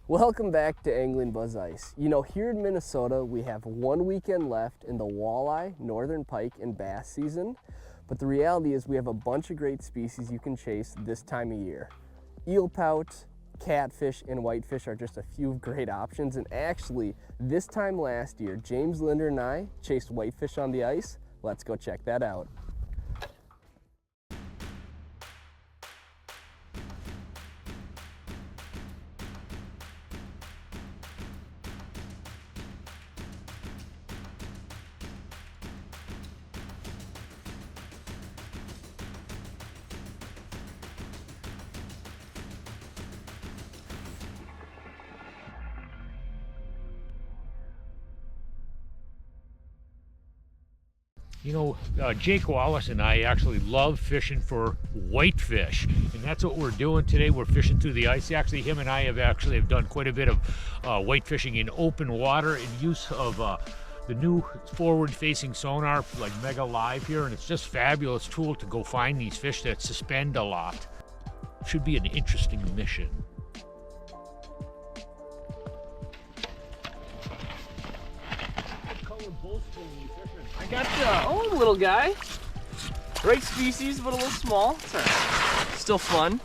Welcome back to AnglingBuzz Ice. You know, here in Minnesota, we have 1 weekend left in the walleye, northern pike, and bass season. But the reality is we have a bunch of great species you can chase this time of year. Eel pout, catfish, and whitefish are just a few great options. And actually, this time last year, James, Lindner, and I chased whitefish on the ice. Let's go check that out. You know, Jake Wallace and I actually love fishing for whitefish, and that's what we're doing today. We're fishing through the ice. Actually, him and I have done quite a bit of white fishing in open water in use of the new forward-facing sonar like Mega Live here, and it's just a fabulous tool to go find these fish that suspend a lot. Should be an interesting mission. I got the little guy. Right species, but a little small. It's all right. Still fun.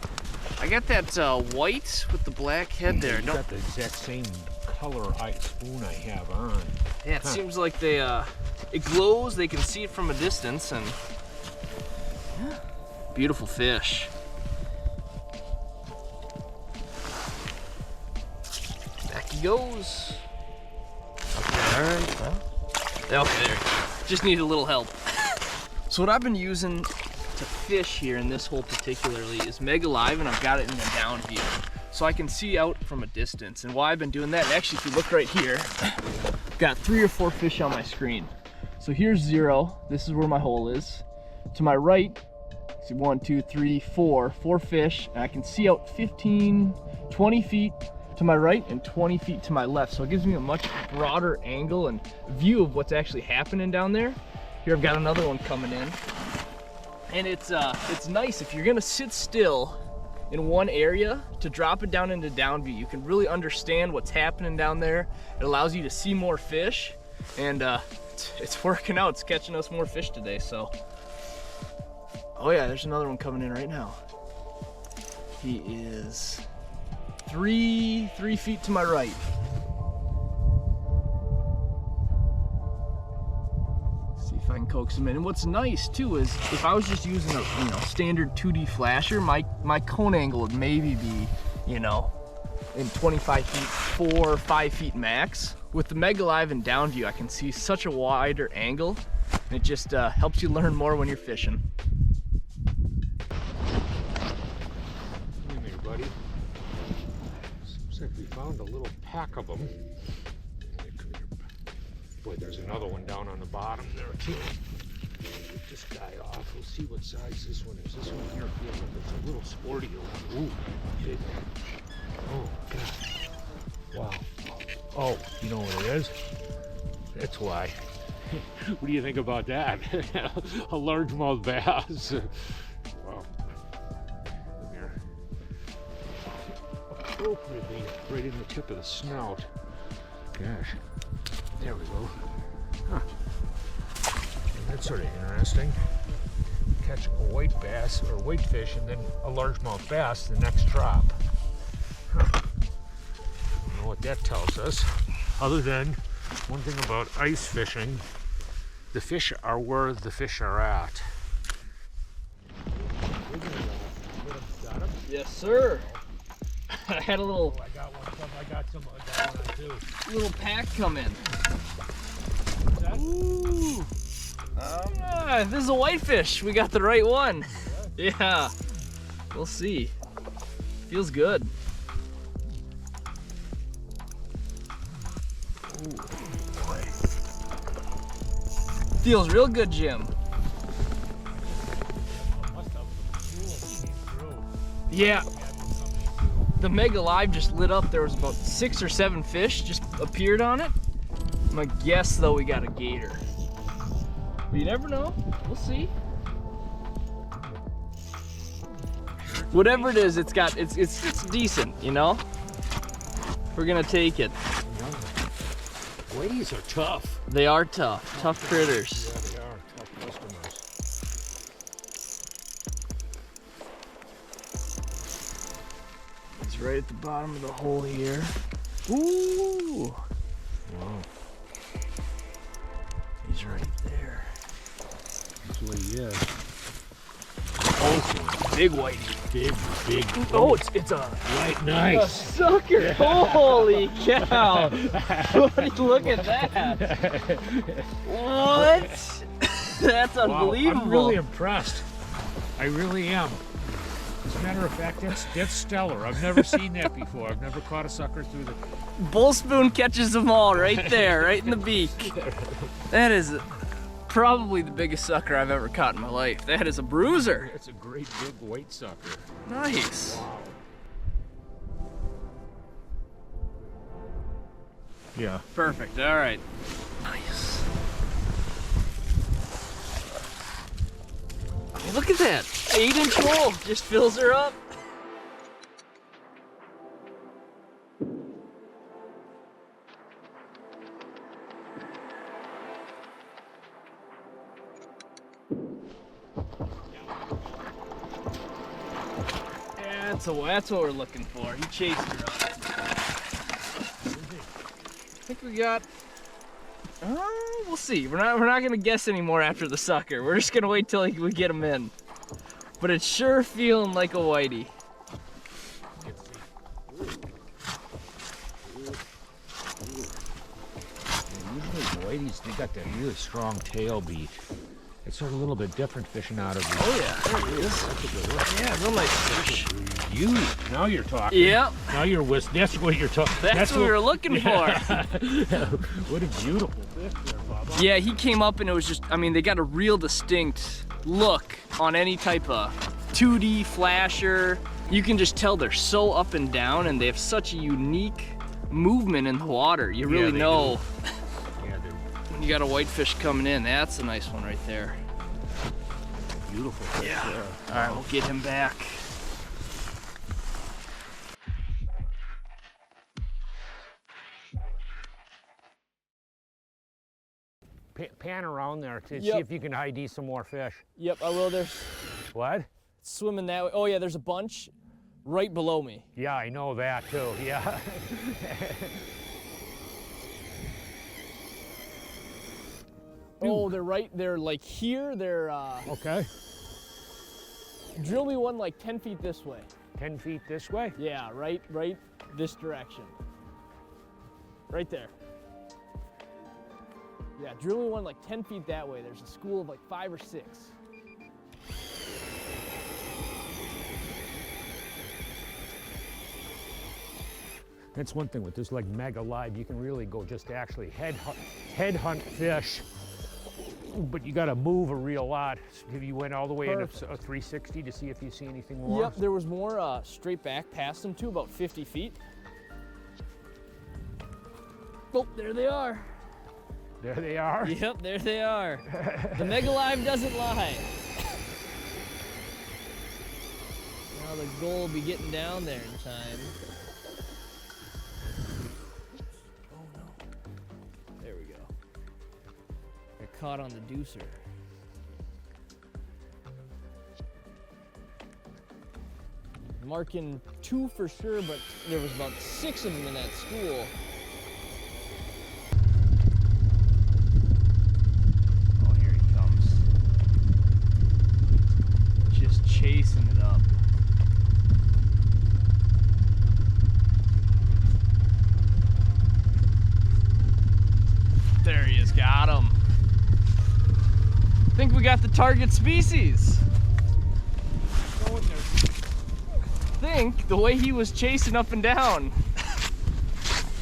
I got that white with the black head there. You got the exact same color spoon I have on. Yeah, it seems like they it glows. They can see it from a distance, and yeah, beautiful fish. Back he goes. Okay, all right. Well, okay, there. Just need a little help. So what I've been using to fish here in this hole particularly is Mega Live, and I've got it in the down view. So I can see out from a distance. And why I've been doing that, and actually if you look right here, I've got 3 or 4 fish on my screen. So here's 0, this is where my hole is. To my right, see 1, 2, 3, 4 fish, and I can see out 15, 20 feet to my right and 20 feet to my left. So it gives me a much broader angle and view of what's actually happening down there. Here I've got another one coming in. And it's nice if you're gonna sit still in one area to drop it down into down view. You can really understand what's happening down there. It allows you to see more fish, and it's working out. It's catching us more fish today, so. Oh yeah, there's another one coming in right now. He is 3 feet to my right. See if I can coax him in. And what's nice too is if I was just using a standard 2D flasher, my cone angle would maybe be, in 25 feet, 4 or 5 feet max. With the Mega Live and down view, I can see such a wider angle, and it just helps you learn more when you're fishing. We found a little pack of them. Boy, there's another one down on the bottom there too. Get this guy off. We'll see what size this one is. This one here feels like it's a little sportier one. Ooh, big one. Oh, God. Wow. Oh, you know what it is? That's why. What do you think about that? A largemouth bass. Wow. Appropriately right in the tip of the snout. Gosh, there we go. Huh. And that's sort of interesting. Catch a white bass or whitefish and then a largemouth bass the next drop. Huh. I don't know what that tells us, other than one thing about ice fishing: the fish are where the fish are at. Yes, sir. I had a little. Oh, I got one too. Little pack come in. Ooh. This is a whitefish. We got the right one. Yeah. We'll see. Feels good. Ooh, boy. Feels real good, Jim. Yeah. The Mega Live just lit up. There was about 6 or 7 fish just appeared on it. I'm gonna guess though we got a gator. But you never know. We'll see. Whatever it is, it's decent, you know? We're gonna take it. Whiteys are tough. They are tough. Tough critters. Yeah, they are tough customers. He's right at the bottom of the hole here. Ooh! Wow. He's right there. That's what he is. Oh, big whitey. Big. Oh, it's a Right, a nice. sucker. Holy cow. Look at that. What? That's unbelievable. Wow, I'm really impressed. I really am. As a matter of fact, that's stellar. I've never seen that before. I've never caught a sucker through the... Bull spoon catches them all right there, right in the beak. That is probably the biggest sucker I've ever caught in my life. That is a bruiser. That's a great big white sucker. Nice. Wow. Yeah. Perfect. All right. Nice. I mean, look at that. 8-inch hole just fills her up. That's what we're looking for. He chased her up. I think we got. We'll see. We're not gonna guess anymore after the sucker. We're just gonna wait till we get him in. But it's sure feeling like a whitey. Usually whiteys, they got that really strong tail beat. It's sort of a little bit different fishing out of these. Oh yeah, there he is. That's a good one. Yeah, real nice fish. You. Now you're talking. Yep. Now you're that's what you're talking. That's what we were looking for. What a beautiful fish there, Bubba. Yeah, he came up and it was just, I mean, they got a real distinct look on any type of 2D flasher. You can just tell they're so up and down and they have such a unique movement in the water. You really know when you got a whitefish coming in. That's a nice one right there. Beautiful fish there. All right, we'll get him back. Pan around there to see Yep. if you can ID some more fish. Yep, I will. There's What? swimming that way. Oh yeah, there's a bunch right below me. Yeah, I know that too. Yeah. Oh, they're like here. They're Okay. drill me one like 10 feet this way. 10 feet this way? Yeah, right this direction. Right there. Yeah, drill me one like 10 feet that way. There's a school of like 5 or 6. That's one thing with this like mega live, you can really go just actually head hunt fish, but you got to move a real lot. Have you went all the way in a 360 to see if you see anything more? Yep, there was more straight back past them too, about 50 feet. Oh, there they are. There they are. Yep, there they are. The mega live doesn't lie. Now the goal will be getting down there in time. Oh no. There we go. Got caught on the deucer. Marking 2 for sure, but there was about 6 of them in that school. Chasing it up. There he is, got him. I think we got the target species. I think the way he was chasing up and down, I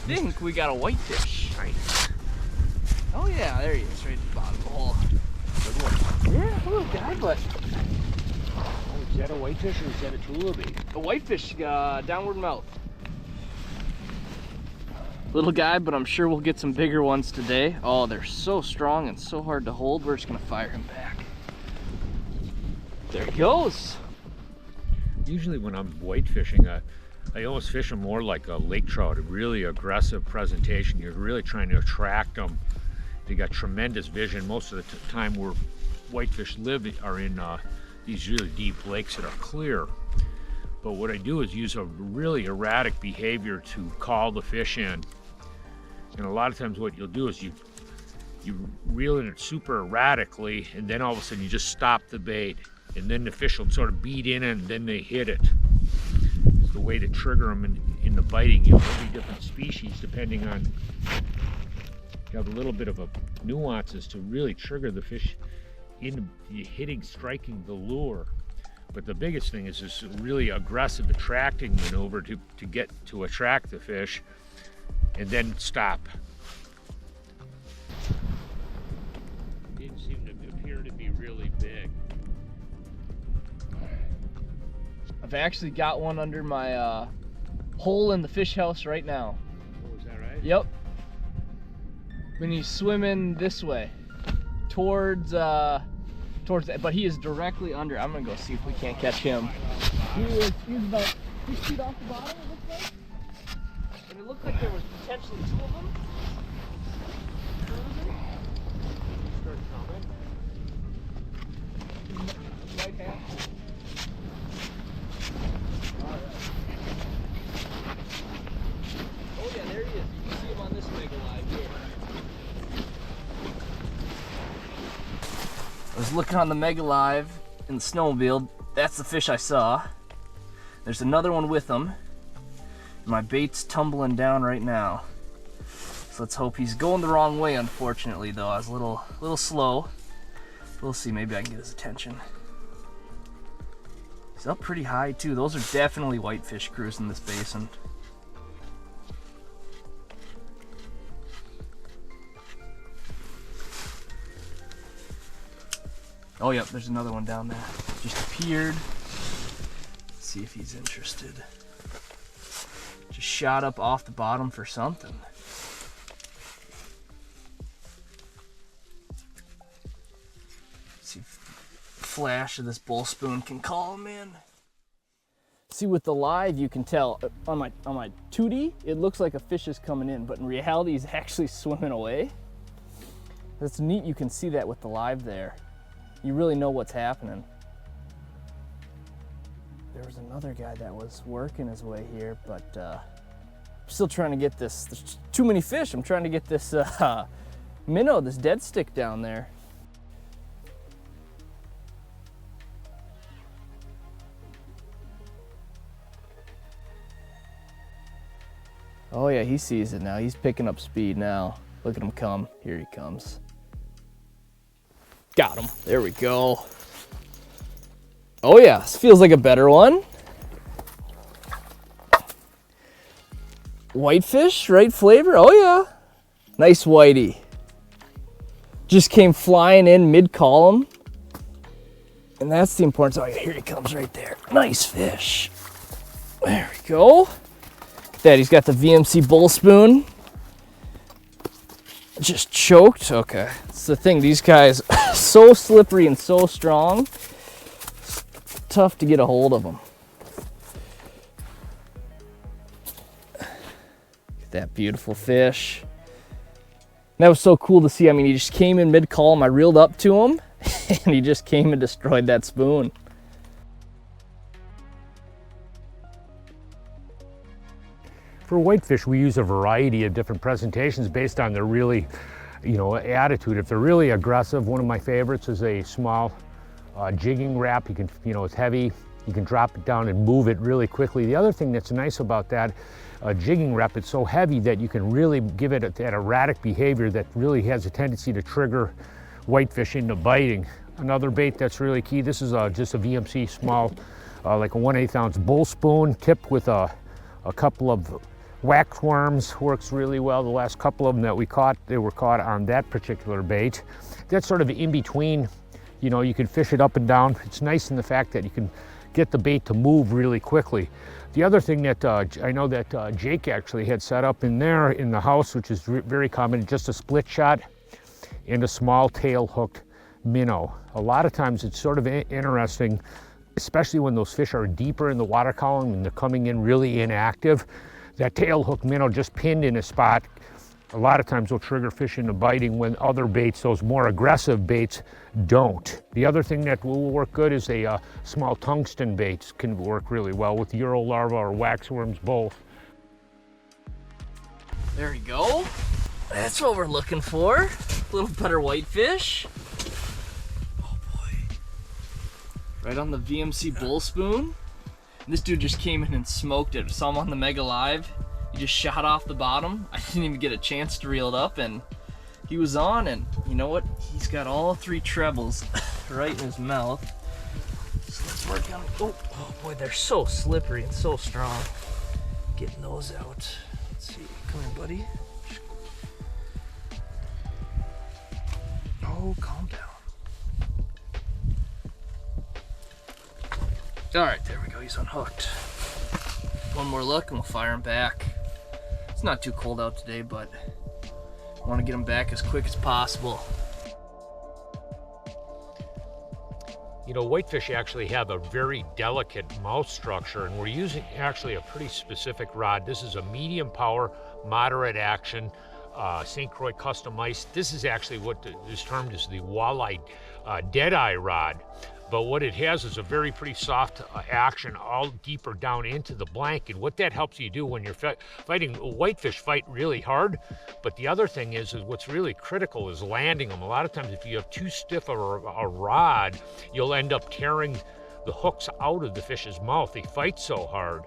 think we got a whitefish. Nice. Oh yeah, there he is, right at the bottom of the hole. Good one. Yeah, a little guy, but Is that a whitefish or is that a tulipy? a whitefish, downward mouth. Little guy, but I'm sure we'll get some bigger ones today. Oh, they're so strong and so hard to hold. We're just gonna fire him back. There he goes. Usually when I'm white fishing, I always fish them more like a lake trout, a really aggressive presentation. You're really trying to attract them. They got tremendous vision. Most of the time where whitefish live are in these really deep lakes that are clear. But what I do is use a really erratic behavior to call the fish in. And a lot of times what you'll do is you reel in it super erratically, and then all of a sudden you just stop the bait. And then the fish will sort of beat in and then they hit it. It's the way to trigger them in the biting. You know, there'll be different species depending on, you have a little bit of a nuances to really trigger the fish in striking the lure. But the biggest thing is this really aggressive attracting maneuver to attract the fish and then stop. Didn't seem to appear to be really big. I've actually got one under my hole in the fish house right now. Oh, is that right? Yep. When he's swimming this way, towards that, but he is directly under. I'm gonna go see if we can't catch him. He's about 6 feet off the bottom, it looks like. And it looked like there was potentially 2 of them. Start coming. Right hand. Oh yeah, there he is. You can see him on this mega live here. I was looking on the Mega Live in the snowmobile. That's the fish I saw. There's another one with him. My bait's tumbling down right now. So let's hope he's going the wrong way, unfortunately, though. I was a little slow. We'll see, maybe I can get his attention. He's up pretty high, too. Those are definitely whitefish cruising this basin. Oh, yep, there's another one down there. Just appeared. Let's see if he's interested. Just shot up off the bottom for something. Let's see if flash of this bowl spoon can call him in. See, with the live, you can tell on my 2D, it looks like a fish is coming in, but in reality, he's actually swimming away. That's neat. You can see that with the live there. You really know what's happening. There was another guy that was working his way here, but I'm still trying to get this. There's too many fish. I'm trying to get this minnow, this dead stick down there. Oh yeah, he sees it now. He's picking up speed now. Look at him come. Here he comes. Got him. There we go. Oh yeah, this feels like a better one. Whitefish, right flavor? Oh yeah. Nice whitey. Just came flying in mid-column. And that's the importance. Oh yeah, here he comes right there. Nice fish. There we go. Look at that, he's got the VMC bowl spoon. Just choked. Okay, it's the thing, these guys so slippery and so strong, it's tough to get a hold of them. Look at that beautiful fish. That was so cool to see. I mean, he just came in mid-column. I reeled up to him and he just came and destroyed that spoon. For whitefish, we use a variety of different presentations based on their really, attitude. If they're really aggressive, one of my favorites is a small jigging wrap. You can, it's heavy. You can drop it down and move it really quickly. The other thing that's nice about that jigging wrap, it's so heavy that you can really give it that erratic behavior that really has a tendency to trigger whitefish into biting. Another bait that's really key, this is just a VMC small, like a 1/8 ounce bull spoon tipped with a couple of wax worms. Works really well. The last couple of them that we caught, they were caught on that particular bait. That's sort of in between, you can fish it up and down. It's nice in the fact that you can get the bait to move really quickly. The other thing that I know that Jake actually had set up in there in the house, which is very common, just a split shot and a small tail hooked minnow. A lot of times it's sort of interesting. especially when those fish are deeper in the water column and they're coming in really inactive, that tail hook minnow just pinned in a spot, a lot of times will trigger fish into biting when other baits, those more aggressive baits, don't. The other thing that will work good is a small tungsten baits can work really well with Euro larvae or waxworms both. There we go. That's what we're looking for. A little better whitefish. Oh boy. Right on the VMC bull spoon. And this dude just came in and smoked it. Saw him on the Mega Live. He just shot off the bottom. I didn't even get a chance to reel it up, and he was on, and you know what? He's got all 3 trebles right in his mouth. So let's work on it. Oh boy, they're so slippery and so strong. Getting those out. Let's see. Come here, buddy. Oh, calm down. All right, there we go. He's unhooked. One more look and we'll fire him back. It's not too cold out today, but I want to get him back as quick as possible. You know, whitefish actually have a very delicate mouth structure, and we're using actually a pretty specific rod. This is a medium power, moderate action, St. Croix custom ice. This is actually what is termed as the walleye deadeye rod. But what it has is a very pretty soft action all deeper down into the blank. And what that helps you do when you're fighting, whitefish fight really hard. But the other thing is what's really critical is landing them. A lot of times if you have too stiff of a rod, you'll end up tearing the hooks out of the fish's mouth. They fight so hard.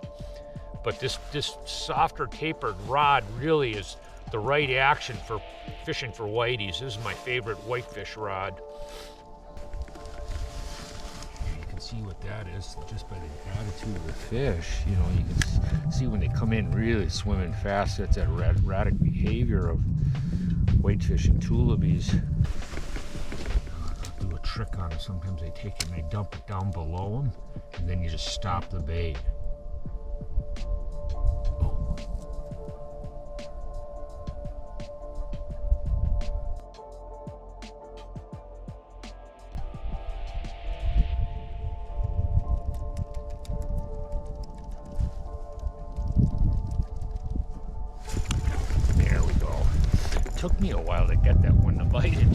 But this softer tapered rod really is the right action for fishing for whiteys. This is my favorite whitefish rod. See what that is just by the attitude of the fish. You know, you can see when they come in really swimming fast. That's that erratic behavior of whitefish and tullabies. I'll do a trick on them. Sometimes they take it and they dump it down below them, and then you just stop the bait. Took me a while to get that one to bite it. Ooh,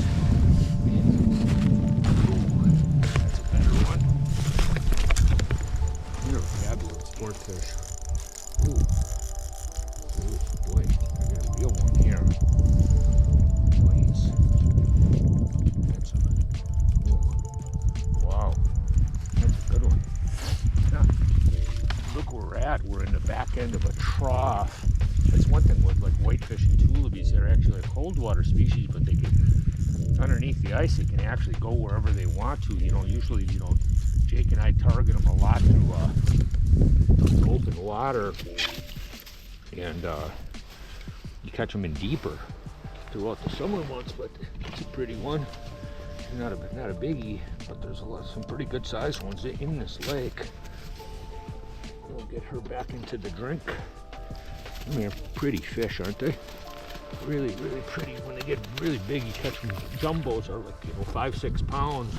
that's a better one. You're a fabulous sport fish. Ooh. Ooh, boy, I got a real one here. Please. That's a, ooh. Wow. That's a good one. Now, look where we're at. We're in the back end of a trough. That's one thing with like whitefish and tullabies. They're actually a cold water species, but they get underneath the ice. They can actually go wherever they want to. You know, usually, you know, Jake and I target them a lot through open water, and you catch them in deeper throughout the summer months. But it's a pretty one. Not a biggie, but there's some pretty good sized ones in this lake. We'll get her back into the drink. I mean, they're pretty fish, aren't they? Really, really pretty. When they get really big, you catch them. Jumbos are like, you know, 5-6 pounds.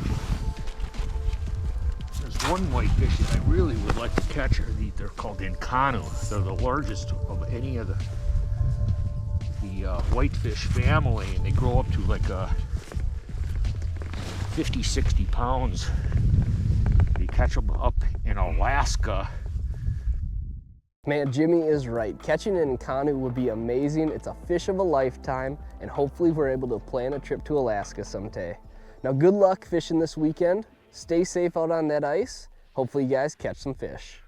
There's one whitefish that I really would like to catch. They're called Incanu. They're the largest of any of the whitefish family, and they grow up to like 50-60 pounds. You catch them up in Alaska. Man, Jimmy is right. Catching an Incanu would be amazing. It's a fish of a lifetime, and hopefully we're able to plan a trip to Alaska someday. Now, good luck fishing this weekend. Stay safe out on that ice. Hopefully you guys catch some fish.